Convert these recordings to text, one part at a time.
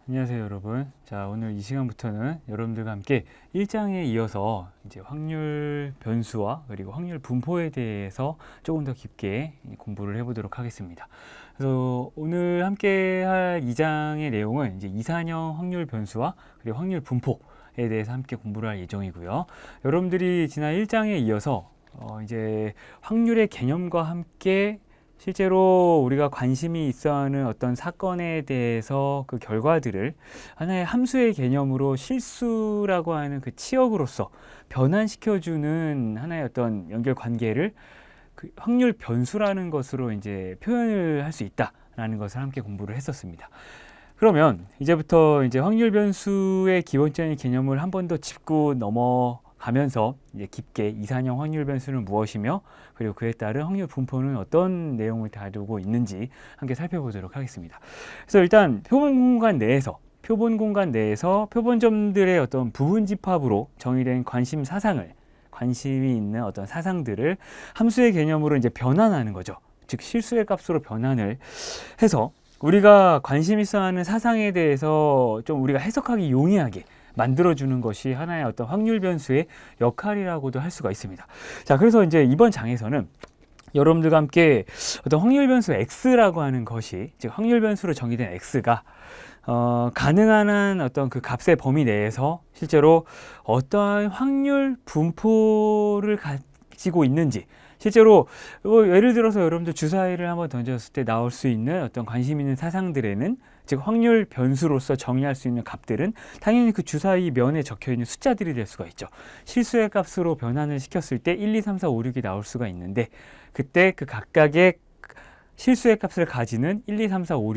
안녕하세요, 여러분. 자, 오늘 이 시간부터는 여러분들과 함께 1장에 이어서 이제 확률 변수와 그리고 확률 분포에 대해서 조금 더 깊게 공부를 해보도록 하겠습니다. 그래서 오늘 함께 할 2장의 내용은 이제 이산형 확률 변수와 그리고 확률 분포에 대해서 함께 공부를 할 예정이고요. 여러분들이 지난 1장에 이어서 이제 확률의 개념과 함께 실제로 우리가 관심이 있어 하는 어떤 사건에 대해서 그 결과들을 하나의 함수의 개념으로 실수라고 하는 그 치역으로서 변환시켜주는 하나의 어떤 연결 관계를 그 확률 변수라는 것으로 이제 표현을 할 수 있다라는 것을 함께 공부를 했었습니다. 그러면 이제부터 이제 확률 변수의 기본적인 개념을 한 번 더 짚고 넘어가면서 이제 깊게 이산형 확률 변수는 무엇이며 그리고 그에 따른 확률 분포는 어떤 내용을 다루고 있는지 함께 살펴보도록 하겠습니다. 그래서 일단 표본 공간 내에서 표본점들의 어떤 부분 집합으로 정의된 관심이 있는 어떤 사상들을 함수의 개념으로 이제 변환하는 거죠. 즉 실수의 값으로 변환을 해서 우리가 관심 있어 하는 사상에 대해서 좀 우리가 해석하기 용이하게 만들어주는 것이 하나의 어떤 확률 변수의 역할이라고도 할 수가 있습니다. 자, 그래서 이제 이번 장에서는 여러분들과 함께 어떤 확률 변수 x라고 하는 것이, 즉 확률 변수로 정의된 x가 가능한 한 어떤 그 값의 범위 내에서 실제로 어떠한 확률 분포를 가지고 있는지, 실제로 예를 들어서 여러분들 주사위를 한번 던졌을 때 나올 수 있는 어떤 관심 있는 사상들에는, 즉 확률 변수로서 정의할 수 있는 값들은 당연히 그 주사위 면에 적혀 있는 숫자들이 될 수가 있죠. 실수의 값으로 변환을 시켰을 때 1, 2, 3, 4, 5, 6이 나올 수가 있는데, 그때 그 각각의 실수의 값을 가지는 1, 2, 3, 4, 5,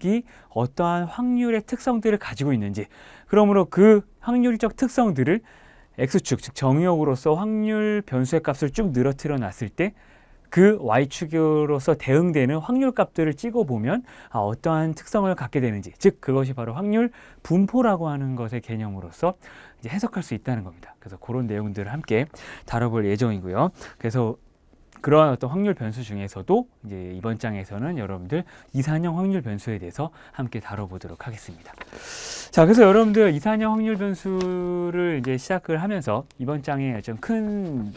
6이 어떠한 확률의 특성들을 가지고 있는지, 그러므로 그 확률적 특성들을 x축, 즉 정의역으로서 확률 변수의 값을 쭉 늘어뜨려 놨을 때 그 y축으로서 대응되는 확률 값들을 찍어보면 어떠한 특성을 갖게 되는지, 즉 그것이 바로 확률 분포라고 하는 것의 개념으로서 이제 해석할 수 있다는 겁니다. 그래서 그런 내용들을 함께 다뤄볼 예정이고요. 그래서 그러한 어떤 확률 변수 중에서도 이제 이번 장에서는 여러분들 이산형 확률 변수에 대해서 함께 다뤄보도록 하겠습니다. 자, 그래서 여러분들 이산형 확률 변수를 이제 시작을 하면서 이번 장의 좀 큰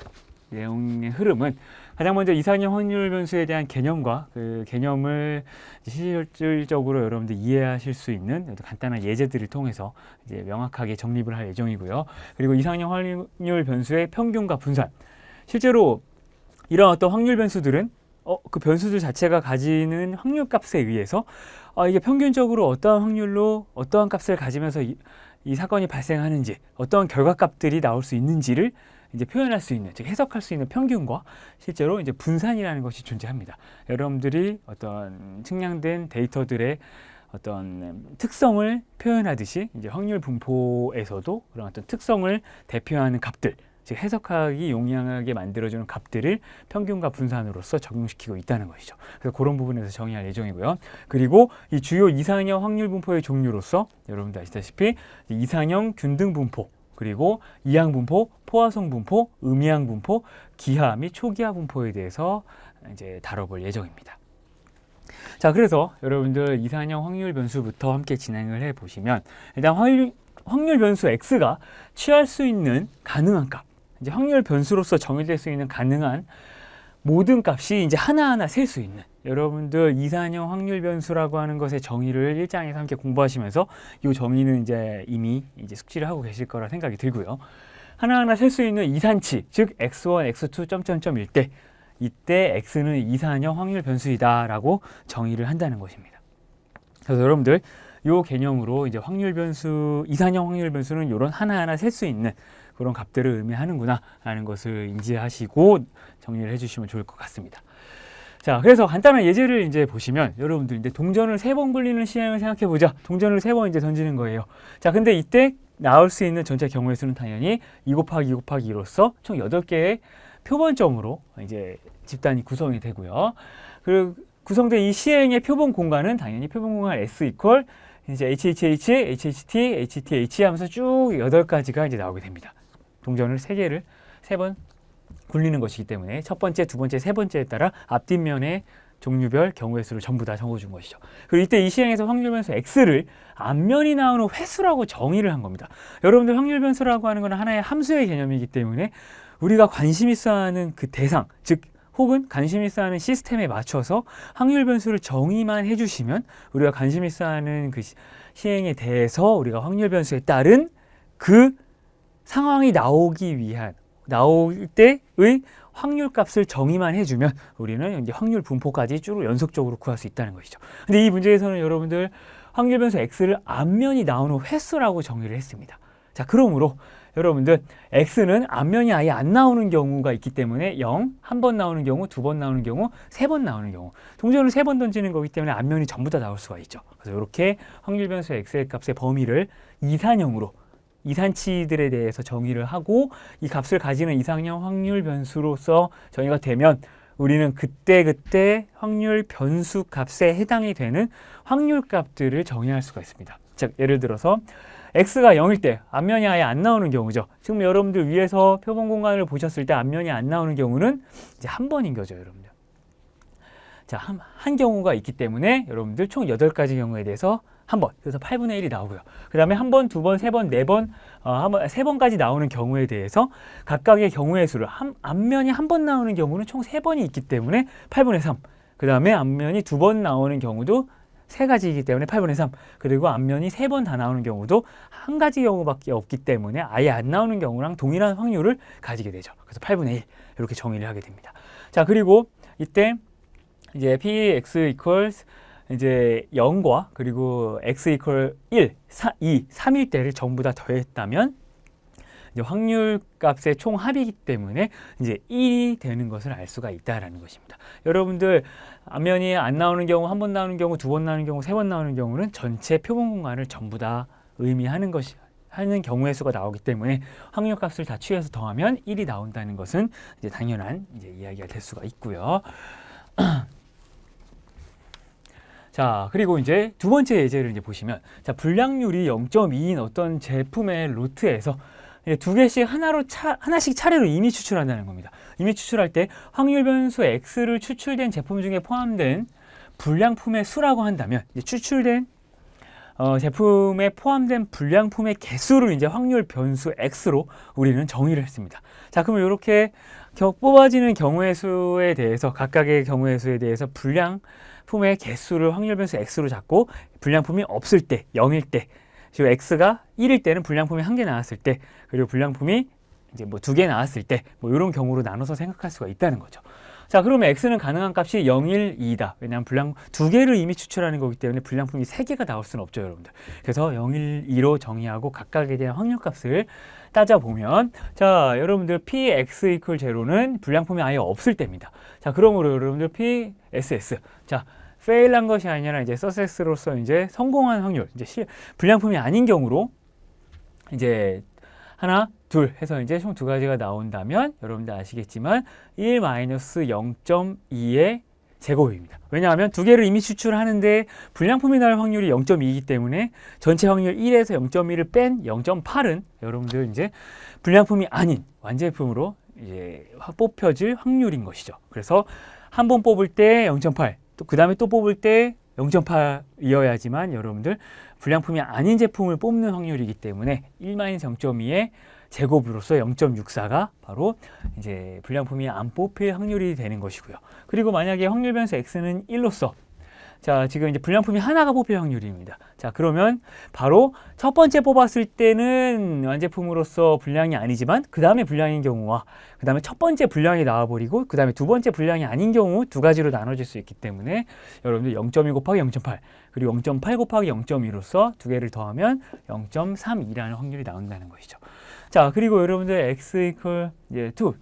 내용의 흐름은, 가장 먼저 이산형 확률 변수에 대한 개념과 그 개념을 실질적으로 여러분들 이해하실 수 있는 간단한 예제들을 통해서 이제 명확하게 정립을 할 예정이고요. 그리고 이산형 확률 변수의 평균과 분산, 실제로 이런 어떤 확률 변수들은 그 변수들 자체가 가지는 확률 값에 의해서 이게 평균적으로 어떠한 확률로 어떠한 값을 가지면서 이 사건이 발생하는지, 어떠한 결과값들이 나올 수 있는지를 이제 표현할 수 있는, 즉 해석할 수 있는 평균과 실제로 이제 분산이라는 것이 존재합니다. 여러분들이 어떤 측량된 데이터들의 어떤 특성을 표현하듯이 이제 확률 분포에서도 그런 어떤 특성을 대표하는 값들, 즉 해석하기 용이하게 만들어주는 값들을 평균과 분산으로서 적용시키고 있다는 것이죠. 그래서 그런 부분에서 정의할 예정이고요. 그리고 이 주요 이상형 확률 분포의 종류로서 여러분들 아시다시피 이상형 균등 분포, 그리고 이항 분포, 포화성 분포, 음이항 분포, 기하 및 초기하 분포에 대해서 이제 다뤄볼 예정입니다. 자, 그래서 여러분들 이산형 확률 변수부터 함께 진행을 해 보시면, 일단 확률 변수 x가 취할 수 있는 가능한 값, 이제 확률 변수로서 정의될 수 있는 가능한 모든 값이 이제 하나하나 셀 수 있는, 여러분들 이산형 확률 변수라고 하는 것의 정의를 1장에서 함께 공부하시면서 이 정의는 이제 이미 이제 숙지를 하고 계실 거라 생각이 들고요. 하나하나 셀 수 있는 이산치, 즉 x1, x2, 점점점일 때, 이때 x는 이산형 확률 변수이다라고 정의를 한다는 것입니다. 그래서 여러분들 이 개념으로 이제 확률 변수, 이산형 확률 변수는 이런 하나하나 셀 수 있는 그런 값들을 의미하는구나 라는 것을 인지하시고 정리를 해주시면 좋을 것 같습니다. 자, 그래서 간단한 예제를 이제 보시면, 여러분들 이제 동전을 3번 굴리는 시행을 생각해 보자. 동전을 3번 이제 던지는 거예요. 자, 근데 이때 나올 수 있는 전체 경우의 수는 당연히 2 곱하기 2 곱하기 2로서 총 8개의 표본점으로 이제 집단이 구성이 되고요. 그리고 구성된 이 시행의 표본 공간은 당연히 표본 공간 S 이퀄 이제 HHH, HHT, HTH 하면서 쭉 8가지가 이제 나오게 됩니다. 동전을 3번 굴리는 것이기 때문에 첫 번째, 두 번째, 세 번째에 따라 앞뒷면에 종류별 경우의 수를 전부 다 적어준 것이죠. 그리고 이때 이 시행에서 확률 변수 x를 앞면이 나오는 횟수라고 정의를 한 겁니다. 여러분들 확률 변수라고 하는 건 하나의 함수의 개념이기 때문에 우리가 관심 있어 하는 그 대상, 즉 혹은 관심 있어 하는 시스템에 맞춰서 확률 변수를 정의만 해주시면 우리가 관심 있어 하는 그 시행에 대해서 우리가 확률 변수에 따른 그 상황이 나올 때의 확률 값을 정의만 해주면 우리는 이제 확률 분포까지 쭉 연속적으로 구할 수 있다는 것이죠. 근데 이 문제에서는 여러분들 확률 변수 x를 앞면이 나오는 횟수라고 정의를 했습니다. 자, 그러므로 여러분들 x는 앞면이 아예 안 나오는 경우가 있기 때문에 0, 한 번 나오는 경우, 두 번 나오는 경우, 세 번 나오는 경우, 동전을 세 번 던지는 거기 때문에 앞면이 전부 다 나올 수가 있죠. 그래서 이렇게 확률 변수 x의 값의 범위를 이산형으로 이산치들에 대해서 정의를 하고 이 값을 가지는 이상형 확률 변수로서 정의가 되면 우리는 그때 확률 변수 값에 해당이 되는 확률 값들을 정의할 수가 있습니다. 즉 예를 들어서 x가 0일 때 앞면이 아예 안 나오는 경우죠. 지금 여러분들 위에서 표본 공간을 보셨을 때 앞면이 안 나오는 경우는 이제 한 번인 거죠, 여러분들. 자, 한 경우가 있기 때문에 여러분들 총 8가지 경우에 대해서 한 번, 그래서 8분의 1이 나오고요. 그 다음에 한 번, 두 번, 세 번, 네 번, 세 번까지 나오는 경우에 대해서 각각의 경우의 수를 앞면이 한 번 나오는 경우는 총 3번이 있기 때문에 8분의 3. 그 다음에 앞면이 두 번 나오는 경우도 3가지이기 때문에 8분의 3. 그리고 앞면이 3번 다 나오는 경우도 한 가지 경우밖에 없기 때문에 아예 안 나오는 경우랑 동일한 확률을 가지게 되죠. 그래서 8분의 1 이렇게 정의를 하게 됩니다. 자, 그리고 이때 이제 px equals 이제 0과 그리고 x equal 1, 2, 3일 때를 전부 다 더했다면 이제 확률 값의 총 합이기 때문에 이제 1이 되는 것을 알 수가 있다라는 것입니다. 여러분들 앞면이 안 나오는 경우, 한 번 나오는 경우, 두 번 나오는 경우, 세 번 나오는 경우는 전체 표본 공간을 전부 다 의미하는 것이 하는 경우의 수가 나오기 때문에 확률 값을 다 취해서 더하면 1이 나온다는 것은 이제 당연한 이제 이야기가 될 수가 있고요. 자, 그리고 이제 두 번째 예제를 이제 보시면, 자, 불량률이 0.2인 어떤 제품의 로트에서 두 개씩 하나씩 차례로 임의 추출한다는 겁니다. 임의 추출할 때 확률 변수 x를 추출된 제품 중에 포함된 불량품의 수라고 한다면, 이제 추출된 제품에 포함된 불량품의 개수를 이제 확률 변수 x로 우리는 정의를 했습니다. 자, 그러면 이렇게 뽑아지는 경우의 수에 대해서 각각의 경우의 수에 대해서 불량품의 개수를 확률 변수 x로 잡고 불량품이 없을 때 0일 때 그리고 x가 1일 때는 불량품이 1개 나왔을 때 그리고 불량품이 이제 뭐 2개 나왔을 때 뭐 이런 경우로 나눠서 생각할 수가 있다는 거죠. 자, 그러면 x는 가능한 값이 0, 1, 2다. 왜냐하면 불량 2개를 이미 추출하는 거기 때문에 불량품이 3개가 나올 수는 없죠, 여러분들. 그래서 0, 1, 2로 정의하고 각각에 대한 확률 값을 따져보면, 자, 여러분들 px equal 0는 불량품이 아예 없을 때입니다. 자, 그러므로 여러분들 pss, 자, fail한 것이 아니라 이제 success로서 이제 성공한 확률, 이제 불량품이 아닌 경우로 이제 하나, 둘 해서 이제 총 2가지가 나온다면 여러분들 아시겠지만 1-0.2의 제곱입니다. 왜냐하면 2개를 이미 추출하는데 불량품이 나올 확률이 0.2이기 때문에 전체 확률 1에서 0.1을 뺀 0.8은 여러분들 이제 불량품이 아닌 완제품으로 이제 뽑혀질 확률인 것이죠. 그래서 한 번 뽑을 때 0.8, 또 그 다음에 또 뽑을 때 0.8이어야지만 여러분들 불량품이 아닌 제품을 뽑는 확률이기 때문에 1-0.2의 제곱으로서 0.64가 바로 이제 불량품이 안 뽑힐 확률이 되는 것이고요. 그리고 만약에 확률 변수 x는 1로서 자, 지금 이제 불량품이 하나가 뽑힐 확률입니다. 자, 그러면 바로 첫 번째 뽑았을 때는 완제품으로서 불량이 아니지만 그 다음에 불량인 경우와 그 다음에 첫 번째 불량이 나와버리고 그 다음에 두 번째 불량이 아닌 경우 2가지로 나눠질 수 있기 때문에 여러분들 0.2 곱하기 0.8 그리고 0.8 곱하기 0.2로서 2개를 더하면 0.32라는 확률이 나온다는 것이죠. 자, 그리고 여러분들 x equal 이제 2,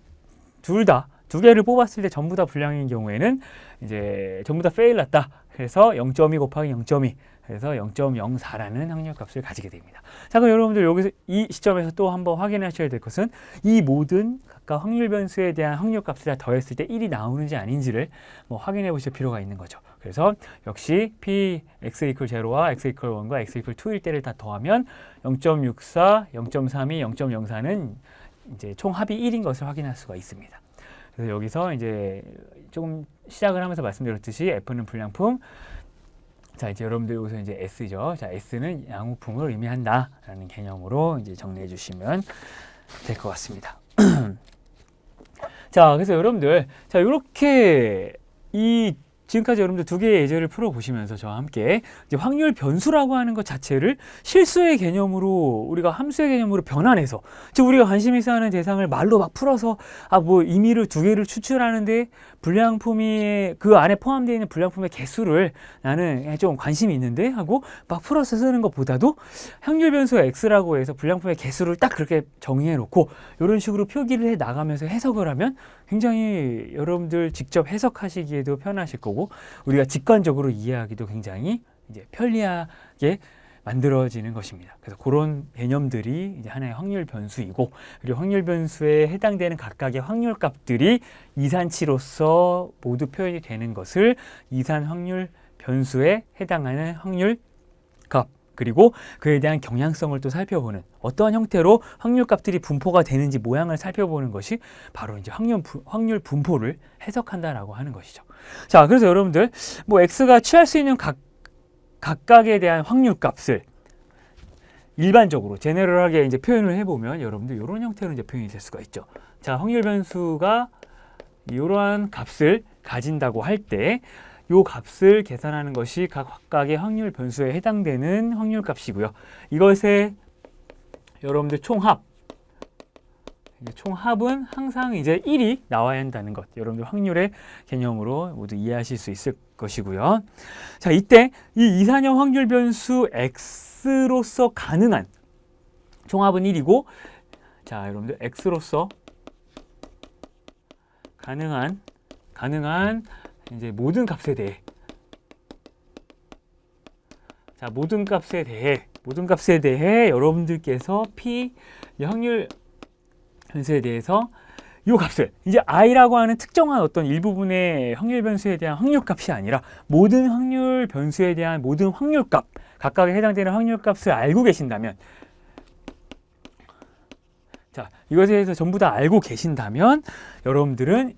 둘 다 2개를 뽑았을 때 전부 다 불량인 경우에는 이제 전부 다 fail 났다. 그래서 0.2 곱하기 0.2 그래서 0.04라는 확률 값을 가지게 됩니다. 자, 그럼 여러분들 여기서 이 시점에서 또 한번 확인하셔야 될 것은 이 모든 각각 확률 변수에 대한 확률 값을 다 더했을 때 1이 나오는지 아닌지를 뭐 확인해 보실 필요가 있는 거죠. 그래서 역시 p x equal 0와 x equal 1과 x equal 2일 때를 다 더하면 0.64, 0.32, 0.04는 이제 총 합이 1인 것을 확인할 수가 있습니다. 그래서 여기서 이제 조금 시작을 하면서 말씀드렸듯이 F는 불량품. 자, 이제 여러분들 여기서 이제 S죠. 자, S는 양호품을 의미한다라는 개념으로 이제 정리해 주시면 될 것 같습니다. 자, 그래서 여러분들, 자, 이렇게 지금까지 여러분들 두 개의 예제를 풀어보시면서 저와 함께 이제 확률 변수라고 하는 것 자체를 실수의 개념으로 우리가 함수의 개념으로 변환해서 즉 우리가 관심 있어 하는 대상을 말로 막 풀어서 뭐 임의를 두 개를 추출하는데 불량품이 그 안에 포함되어 있는 불량품의 개수를 나는 좀 관심이 있는데 하고 막 풀어서 쓰는 것보다도 확률 변수 x라고 해서 불량품의 개수를 딱 그렇게 정의해 놓고 이런 식으로 표기를 해 나가면서 해석을 하면 굉장히 여러분들 직접 해석하시기에도 편하실 거고 우리가 직관적으로 이해하기도 굉장히 이제 편리하게 만들어지는 것입니다. 그래서 그런 개념들이 이제 하나의 확률 변수이고 그리고 확률 변수에 해당되는 각각의 확률 값들이 이산치로서 모두 표현이 되는 것을 이산 확률 변수에 해당하는 확률 값 그리고 그에 대한 경향성을 또 살펴보는 어떠한 형태로 확률값들이 분포가 되는지 모양을 살펴보는 것이 바로 이제 확률 분포를 해석한다라고 하는 것이죠. 자, 그래서 여러분들 뭐 x가 취할 수 있는 각각에 대한 확률값을 일반적으로 제네럴하게 이제 표현을 해보면 여러분들 이런 형태로 이제 표현이 될 수가 있죠. 자, 확률 변수가 이러한 값을 가진다고 할 때 이 값을 계산하는 것이 각각의 확률 변수에 해당되는 확률 값이고요. 이것의 여러분들 총합은 항상 이제 1이 나와야 한다는 것. 여러분들 확률의 개념으로 모두 이해하실 수 있을 것이고요. 자, 이때 이 이산형 확률 변수 x로서 가능한 총합은 1이고 자, 여러분들 x로서 가능한 이제 모든 값에 대해 자, 모든 값에 대해 여러분들께서 p 확률 변수에 대해서 이 값을 이제 i라고 하는 특정한 어떤 일부분의 확률 변수에 대한 확률 값이 아니라 모든 확률 변수에 대한 모든 확률 값 각각에 해당되는 확률 값을 알고 계신다면 자, 이것에 대해서 전부 다 알고 계신다면 여러분들은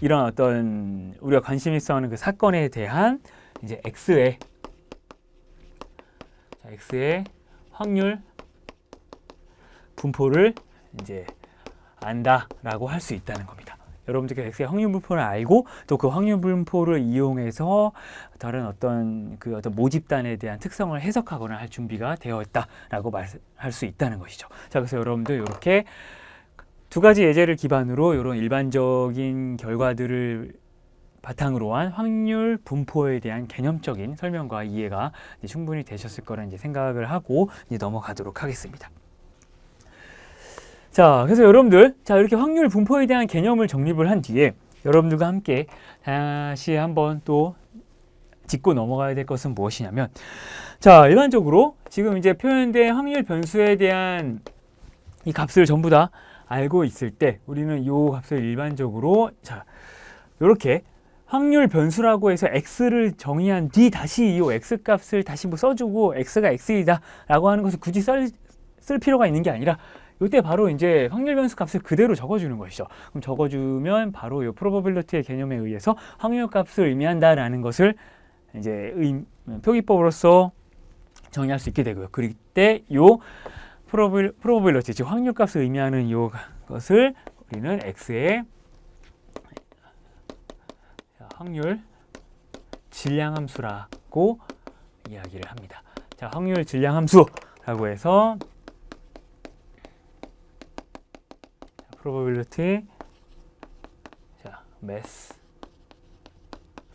이런 어떤 우리가 관심 있어 하는 그 사건에 대한 이제 x의 확률 분포를 이제 안다라고 할 수 있다는 겁니다. 여러분들께서 x의 확률 분포를 알고 또 그 확률 분포를 이용해서 다른 어떤 모집단에 대한 특성을 해석하거나 할 준비가 되어 있다라고 말할 수 있다는 것이죠. 자, 그래서 여러분들 이렇게 두 가지 예제를 기반으로 이런 일반적인 결과들을 바탕으로 한 확률 분포에 대한 개념적인 설명과 이해가 이제 충분히 되셨을 거라 이제 생각을 하고 이제 넘어가도록 하겠습니다. 자, 그래서 여러분들 이렇게 확률 분포에 대한 개념을 정립을 한 뒤에 여러분들과 함께 다시 한번 또 짚고 넘어가야 될 것은 무엇이냐면 자, 일반적으로 지금 이제 표현된 확률 변수에 대한 이 값을 전부 다 알고 있을 때 우리는 이 값을 일반적으로 자, 이렇게 확률 변수라고 해서 x를 정의한 뒤 다시 이 x 값을 다시 뭐 써주고 x가 x이다 라고 하는 것을 굳이 쓸 필요가 있는 게 아니라 이때 바로 이제 확률 변수 값을 그대로 적어주는 것이죠. 그럼 적어주면 바로 이 probability의 개념에 의해서 확률 값을 의미한다라는 것을 이제 표기법으로서 정의할 수 있게 되고요. 그럴 때 이 probability, 즉 확률 값을 의미하는 이것을 우리는 x의 확률 질량 함수라고 이야기를 합니다. 자, 확률 질량 함수라고 해서 probability mass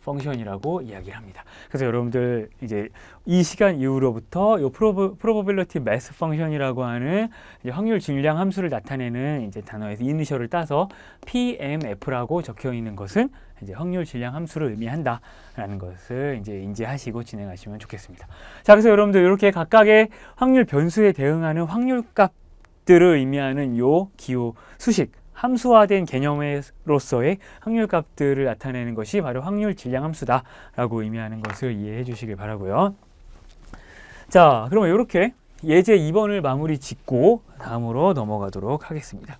펑션이라고 이야기를 합니다. 그래서 여러분들 이제 이 시간 이후로부터 이 probability mass 펑션이라고 하는 이제 확률 질량 함수를 나타내는 이제 단어에서 이니셜을 따서 PMF라고 적혀 있는 것은 이제 확률 질량 함수를 의미한다라는 것을 이제 인지하시고 진행하시면 좋겠습니다. 자, 그래서 여러분들 이렇게 각각의 확률 변수에 대응하는 확률 값들을 의미하는 요 기호 수식 함수화된 개념으로서의 확률 값들을 나타내는 것이 바로 확률 질량 함수다라고 의미하는 것을 이해해 주시길 바라고요. 자, 그러면 이렇게 예제 2번을 마무리 짓고 다음으로 넘어가도록 하겠습니다.